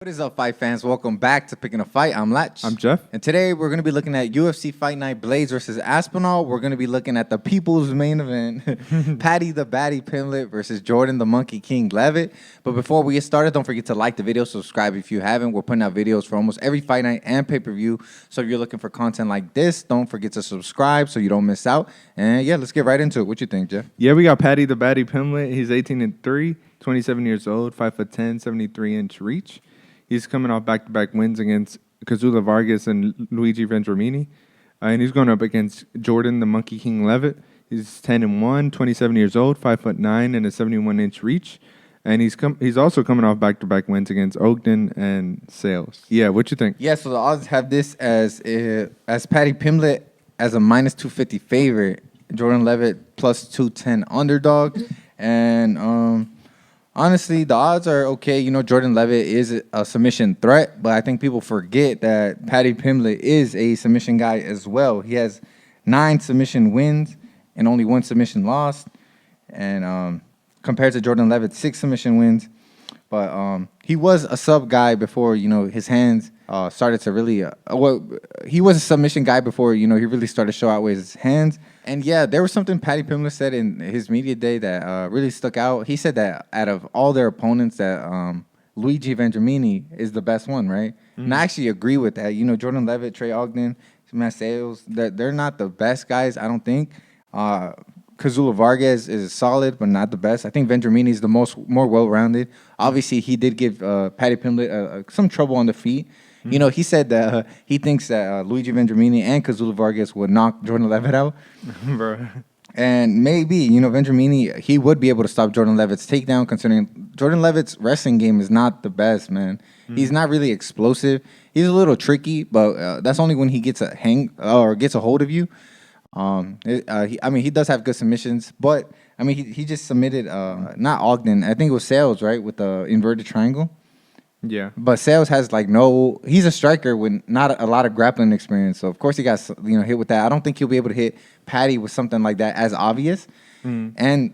What is up, fight fans? Welcome back to Picking a Fight. I'm Latch. I'm Jeff. And today we're going to be looking at UFC Fight Night Blades versus Aspinall. We're going to be looking at the people's main event, Paddy the Paddy Pimblett versus Jordan the Monkey King Leavitt. But before we get started, don't forget to like the video, subscribe if you haven't. We're putting out videos for almost every fight night and pay-per-view. So if you're looking for content like this, don't forget to subscribe so you don't miss out. And yeah, let's get right into it. What you think, Jeff? Yeah, we got Paddy the Paddy Pimblett. He's 18-3, 27 years old, 5'10", 73-inch reach. He's coming off back-to-back wins against Kazula Vargas and Luigi Vendramini. And he's going up against Jordan, the Monkey King Leavitt. He's 10-1, 27 years old, 5'9", and a 71-inch reach. And he's also coming off back-to-back wins against Ogden and Sales. Yeah, what you think? Yeah, so the odds have this as Paddy Pimblett as a minus 250 favorite, Jordan Leavitt plus 210 underdog. And honestly, the odds are okay. You know, Jordan Leavitt is a submission threat, but I think people forget that Paddy Pimblett is a submission guy as well. He has 9 submission wins and only 1 submission loss, and compared to Jordan Leavitt's 6 submission wins. But he was a sub guy before, you know, his hands started to really he was a submission guy before, you know, he really started to show out with his hands. And yeah, there was something Paddy Pimblett said in his media day that really stuck out. He said that out of all their opponents, that Luigi Vendramini is the best one, right? Mm-hmm. And I actually agree with that. You know, Jordan Leavitt, Trey Ogden, Matt Sales, they're not the best guys, I don't think. Kazula Vargas is solid, but not the best. I think Vendramini is the more well-rounded. Obviously, he did give Paddy Pimblett some trouble on the feet. Mm-hmm. You know, he said that he thinks that Luigi Vendramini and Kazula Vargas would knock Jordan Leavitt out. Bro. And maybe, you know, Vendramini, he would be able to stop Jordan Leavitt's takedown, considering Jordan Leavitt's wrestling game is not the best, man. Mm-hmm. He's not really explosive. He's a little tricky, but that's only when he gets a hold of you. He does have good submissions, but I mean, he just submitted not Ogden, I think it was Sales, right, with the inverted triangle. Yeah, but Sales has he's a striker with not a lot of grappling experience, so of course he got hit with that. I don't think he'll be able to hit Paddy with something like that as obvious. And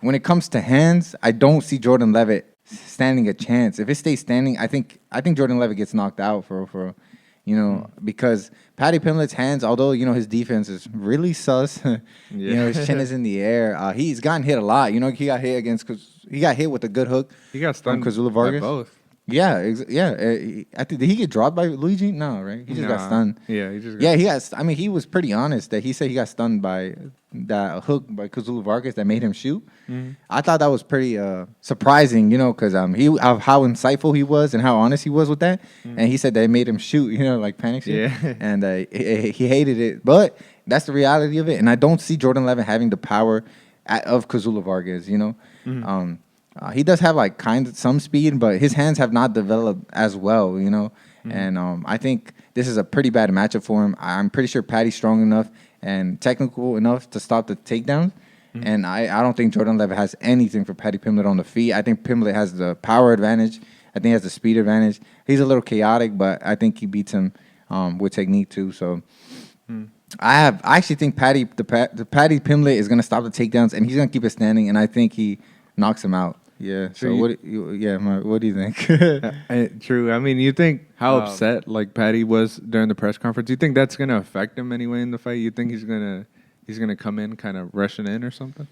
when it comes to hands, I don't see Jordan Leavitt standing a chance. If it stays standing, I think Jordan Leavitt gets knocked out for. You know, because Paddy Pimblett's hands, although, you know, his defense is really sus, you know, his chin is in the air. He's gotten hit a lot. You know, he got hit with a good hook. He got stunned from Kazula Vargas. By both. Yeah, I think, did he get dropped by Luigi? No, right? He just got stunned. Yeah, he got he was pretty honest that he said he got stunned by that hook by Kazula Vargas that made him shoot. Mm-hmm. I thought that was pretty surprising, you know, because of how insightful he was and how honest he was with that. Mm-hmm. And he said that it made him shoot, you know, like panic shoot. Yeah. And he hated it. But that's the reality of it. And I don't see Jordan Leavitt having the power of Kazula Vargas, you know. Mm-hmm. He does have some speed, but his hands have not developed as well, you know. Mm-hmm. And I think this is a pretty bad matchup for him. I'm pretty sure Paddy's strong enough and technical enough to stop the takedowns. Mm-hmm. And I don't think Jordan Leavitt has anything for Paddy Pimblett on the feet. I think Pimblett has the power advantage. I think he has the speed advantage. He's a little chaotic, but I think he beats him with technique too. So I actually think Paddy Pimblett is going to stop the takedowns, and he's going to keep it standing, and I think he knocks him out. Yeah. So what do you think? True. I mean, you think how upset Paddy was during the press conference? You think that's gonna affect him anyway in the fight? You think he's gonna come in kind of rushing in or something?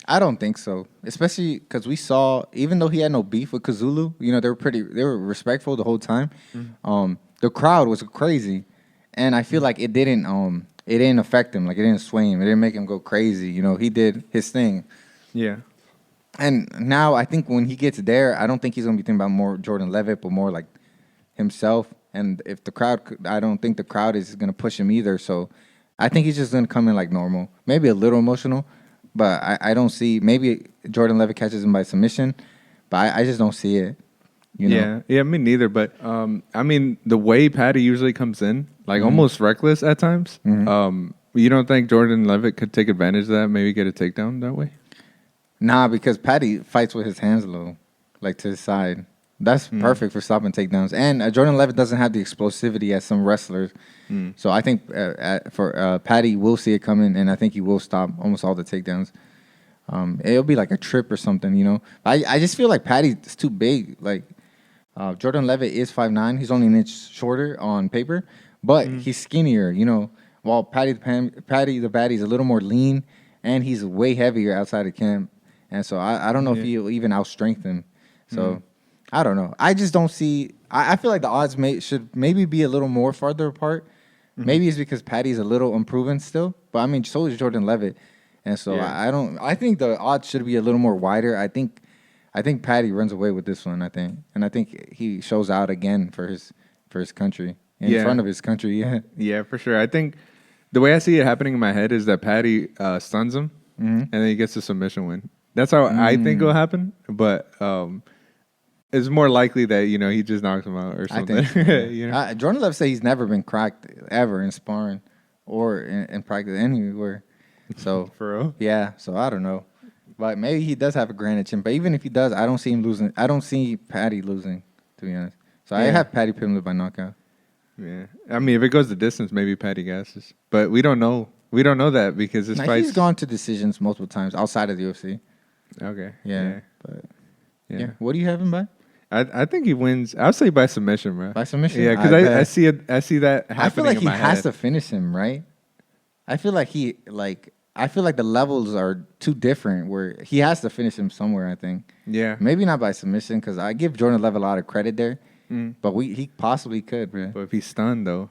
I don't think so. Especially because we saw, even though he had no beef with Kazulu, you know, they were respectful the whole time. Mm-hmm. The crowd was crazy, and I feel like it didn't affect him. Like, it didn't sway him. It didn't make him go crazy. You know, he did his thing. Yeah. And now I think when he gets there, I don't think he's going to be thinking about more Jordan Leavitt, but more like himself. And if the crowd, I don't think the crowd is going to push him either. So I think he's just going to come in like normal. Maybe a little emotional, but I don't see, maybe Jordan Leavitt catches him by submission, but I just don't see it. You know? Yeah, me neither. But I mean, the way Paddy usually comes in, almost reckless at times, you don't think Jordan Leavitt could take advantage of that, maybe get a takedown that way? Nah, because Paddy fights with his hands low, like to his side. That's perfect for stopping takedowns. And Jordan Leavitt doesn't have the explosivity as some wrestlers. So I think for Paddy, we'll see it coming, and I think he will stop almost all the takedowns. It'll be like a trip or something, you know. I just feel like Paddy's too big. Like, Jordan Leavitt is 5'9". He's only an inch shorter on paper, but he's skinnier. While Paddy the Baddy is a little more lean, and he's way heavier outside of camp. And so I don't know if he'll even outstrength him. So I don't know. I just don't see. I feel like the odds should maybe be a little more farther apart. Maybe it's because Paddy's a little unproven still, but I mean, so is Jordan Leavitt, and so I don't. I think the odds should be a little more wider. I think Paddy runs away with this one. I think he shows out again for his country in front of his country. Yeah, yeah, for sure. I think the way I see it happening in my head is that Paddy stuns him, and then he gets a submission win. That's how I think it'll happen, but it's more likely that he just knocks him out or something. I think Jordan Leavitt said he's never been cracked ever in sparring or in practice anywhere. So for real, yeah. So I don't know, but maybe he does have a granite chin. But even if he does, I don't see him losing. I don't see Paddy losing, to be honest. So I have Paddy Pimblett by knockout. Yeah, I mean, if it goes the distance, maybe Paddy gasses, but we don't know. We don't know that because this fight. He's gone to decisions multiple times outside of the UFC. Okay. Yeah. But yeah. What do you have him by? I think he wins. I'll say by submission, bro. By submission? Yeah, because I see it. I see that happening. I feel like in he my has head. to finish him, right? I feel like I feel like the levels are too different. Where he has to finish him somewhere. I think. Yeah. Maybe not by submission because I give Jordan Leavitt a lot of credit there, but he possibly could, bro. But if he's stunned though,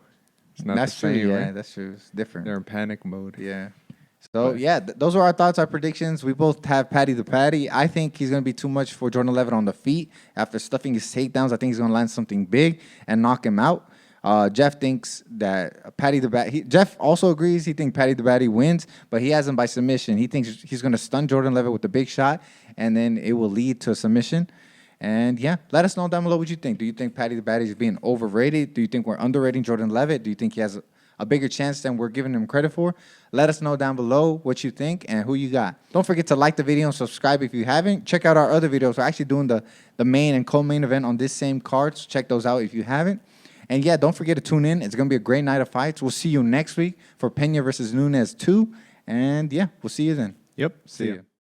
it's not That's the same, true. Yeah, right? that's true. It's different. They're in panic mode. Yeah. So, those are our thoughts, our predictions. We both have Paddy the Paddy. I think he's going to be too much for Jordan Leavitt on the feet. After stuffing his takedowns, I think he's going to land something big and knock him out. Jeff thinks that Paddy the Baddy... Jeff also agrees he thinks Paddy the Baddy wins, but he has him by submission. He thinks he's going to stun Jordan Leavitt with a big shot, and then it will lead to a submission. And, let us know down below what you think. Do you think Paddy the Baddy is being overrated? Do you think we're underrating Jordan Leavitt? Do you think he has a bigger chance than we're giving him credit for? Let us know down below what you think and who you got. Don't forget to like the video and subscribe if you haven't. Check out our other videos. We're actually doing the main and co-main event on this same card, so check those out if you haven't. And don't forget to tune in. It's going to be a great night of fights. We'll see you next week for Pena versus Nunes 2. And we'll see you then. Yep. See ya.